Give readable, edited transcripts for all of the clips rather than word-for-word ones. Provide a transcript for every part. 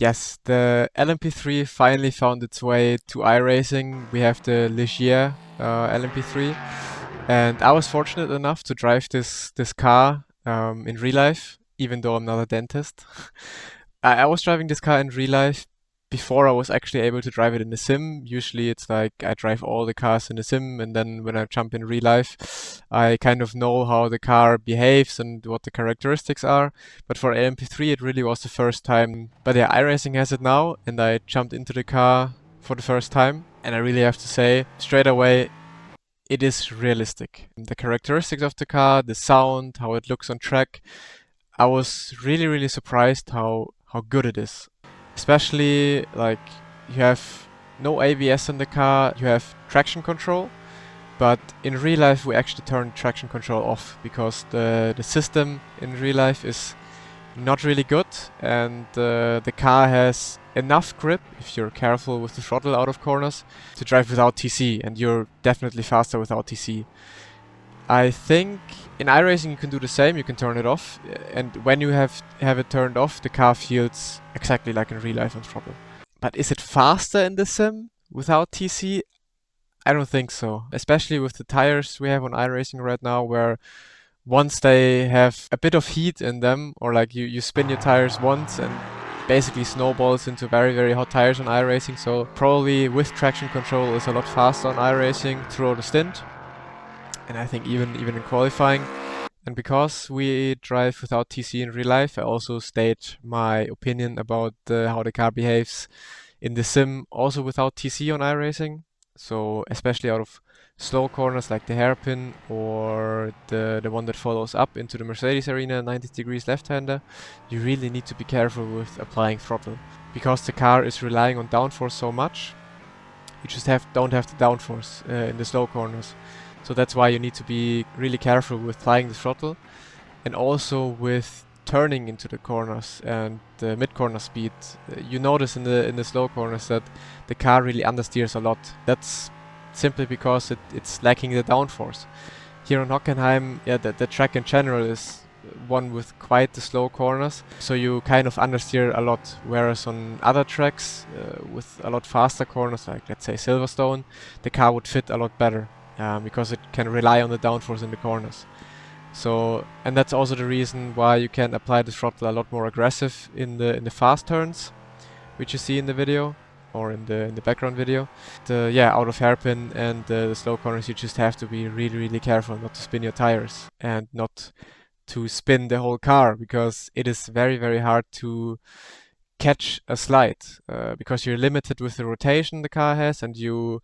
Yes, the LMP3 finally found its way to iRacing. We have the Ligier LMP3, and I was fortunate enough to drive this car in real life, even though I'm not a dentist. I was driving this car in real life before I was actually able to drive it in the sim. Usually it's like I drive all the cars in the sim, and then when I jump in real life, I kind of know how the car behaves and what the characteristics are. But for LMP3, it really was the first time. But yeah, iRacing has it now, and I jumped into the car for the first time. And I really have to say, straight away, it is realistic. The characteristics of the car, the sound, how it looks on track. I was really surprised how good it is. Especially like you have no ABS in the car, you have traction control. But in real life, we actually turn traction control off because the system in real life is not really good, and the car has enough grip, if you're careful with the throttle out of corners, to drive without TC, and you're definitely faster without TC. I think in iRacing you can do the same, you can turn it off, and when you have it turned off, the car feels exactly like in real life on throttle. But is it faster in the sim without TC? I don't think so, especially with the tires we have on iRacing right now, where once they have a bit of heat in them, or like you spin your tires once and basically snowballs into very hot tires on iRacing, so probably with traction control is a lot faster on iRacing throughout the stint, and I think even in qualifying. And because we drive without TC in real life, I also state my opinion about how the car behaves in the sim also without TC on iRacing. So especially out of slow corners like the hairpin or the one that follows up into the Mercedes arena 90 degrees left-hander, you really need to be careful with applying throttle. Because the car is relying on downforce so much, you just don't have the downforce in the slow corners. So that's why you need to be really careful with applying the throttle and also with turning into the corners and the mid-corner speed. You notice in the slow corners that the car really understeers a lot. That's simply because it's lacking the downforce. Here on Hockenheim, yeah, the track in general is one with quite the slow corners, so you kind of understeer a lot. Whereas on other tracks with a lot faster corners, like let's say Silverstone, the car would fit a lot better because it can rely on the downforce in the corners. So, and that's also the reason why you can apply the throttle a lot more aggressive in the fast turns, which you see in the video or in the background video. Yeah, out of hairpin and the slow corners, you just have to be really careful not to spin your tires and not to spin the whole car, because it is very hard to catch a slide because you're limited with the rotation the car has, and you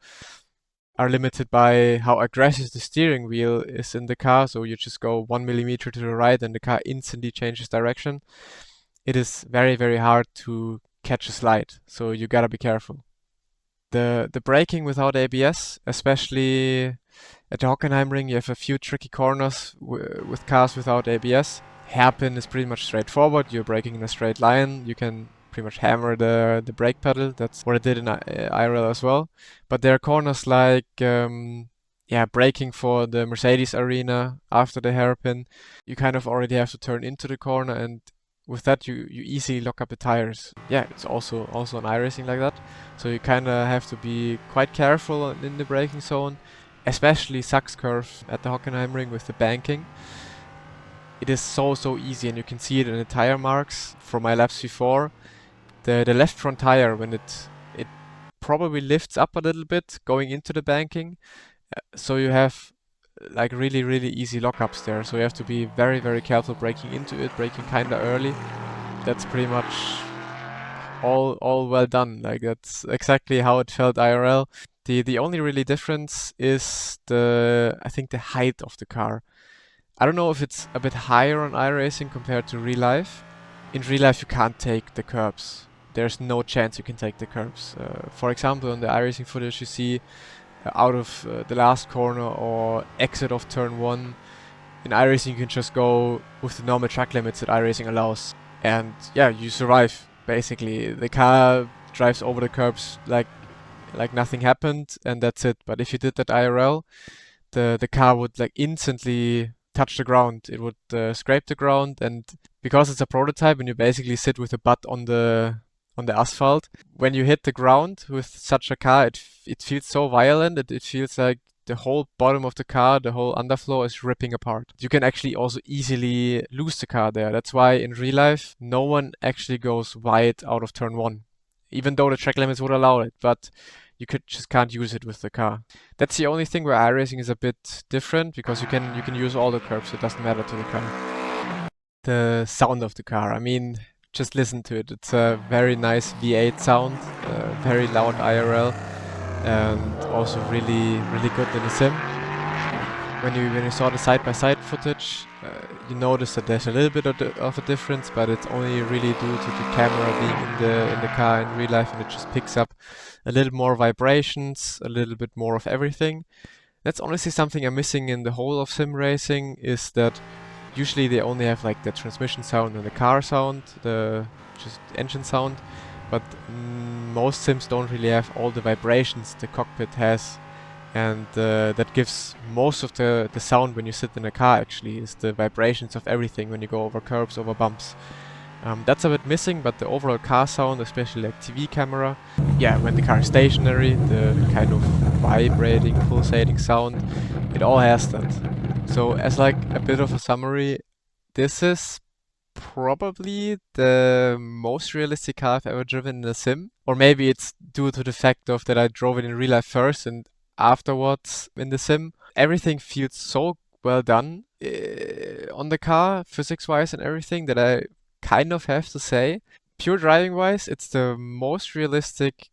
are limited by how aggressive the steering wheel is in the car. So you just go 1 millimeter to the right and the car instantly changes direction. It is very hard to catch a slide, so you gotta be careful. The braking without ABS, especially at the Hockenheim ring, you have a few tricky corners with cars without ABS. Hairpin is pretty much straightforward. You're braking in a straight line. You can pretty much hammer the brake pedal. That's what I did in IRL as well. But there are corners like braking for the Mercedes arena after the hairpin. You kind of already have to turn into the corner, and with that you easily lock up the tires. Yeah, it's also on iRacing like that. So you kind of have to be quite careful in the braking zone, especially Sachs curve at the Hockenheim ring with the banking. It is so easy, and you can see it in the tire marks from my laps before. The left front tire, when it probably lifts up a little bit going into the banking, so you have like really easy lockups there. So you have to be very careful braking into it, braking kinda early. That's pretty much all well done. Like that's exactly how it felt IRL. The only really difference is I think the height of the car. I don't know if it's a bit higher on iRacing compared to real life. In real life you can't take the curbs. There's no chance you can take the curbs. For example, on the iRacing footage you see out of the last corner or exit of turn 1. In iRacing you can just go with the normal track limits that iRacing allows. And yeah, you survive basically. The car drives over the curbs like nothing happened, and that's it. But if you did that IRL, the car would like instantly touch the ground. It would scrape the ground, and because it's a prototype and you basically sit with the butt on the on the asphalt. When you hit the ground with such a car, it feels so violent. It feels like the whole bottom of the car, the whole underfloor is ripping apart. You can actually also easily lose the car there. That's why in real life, no one actually goes wide out of turn one, even though the track limits would allow it. But you just can't use it with the car. That's the only thing where iRacing is a bit different, because you can use all the curves. It doesn't matter to the car. The sound of the car. I mean, just listen to it. It's a very nice V8 sound, very loud IRL, and also really good in the sim. When you saw the side-by-side footage, you notice that there's a little bit of a difference, but it's only really due to the camera being in the car in real life, and it just picks up a little more vibrations, a little bit more of everything. That's honestly something I'm missing in the whole of sim racing, is that usually they only have like the transmission sound and the car sound, the just engine sound, but most sims don't really have all the vibrations the cockpit has, and that gives most of the sound when you sit in a car, actually, is the vibrations of everything when you go over curbs, over bumps. That's a bit missing, but the overall car sound, especially like TV camera, yeah, when the car is stationary, the kind of vibrating, pulsating sound, it all has that. So as like a bit of a summary, this is probably the most realistic car I've ever driven in a sim. Or maybe it's due to the fact of that I drove it in real life first and afterwards in the sim. Everything feels so well done on the car, physics-wise and everything, that I kind of have to say, pure driving-wise, it's the most realistic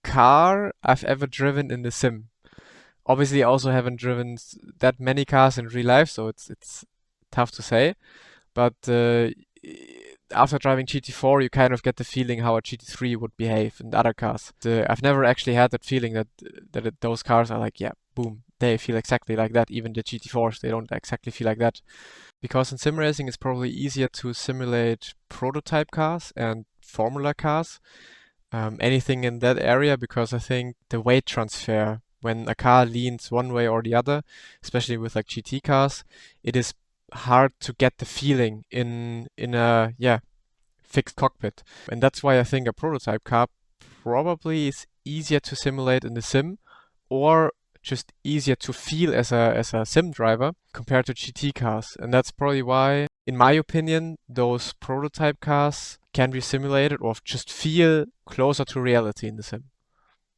car I've ever driven in the sim. Obviously, I also haven't driven that many cars in real life, so it's tough to say. But after driving GT4, you kind of get the feeling how a GT3 would behave in other cars. I've never actually had that feeling that those cars are like, yeah, boom, they feel exactly like that. Even the GT4s, they don't exactly feel like that. Because in sim racing, it's probably easier to simulate prototype cars and formula cars. Anything in that area, because I think the weight transfer when a car leans one way or the other, especially with like GT cars, it is hard to get the feeling in a fixed cockpit. And that's why I think a prototype car probably is easier to simulate in the sim, or just easier to feel as a sim driver compared to GT cars. And that's probably why, in my opinion, those prototype cars can be simulated or just feel closer to reality in the sim.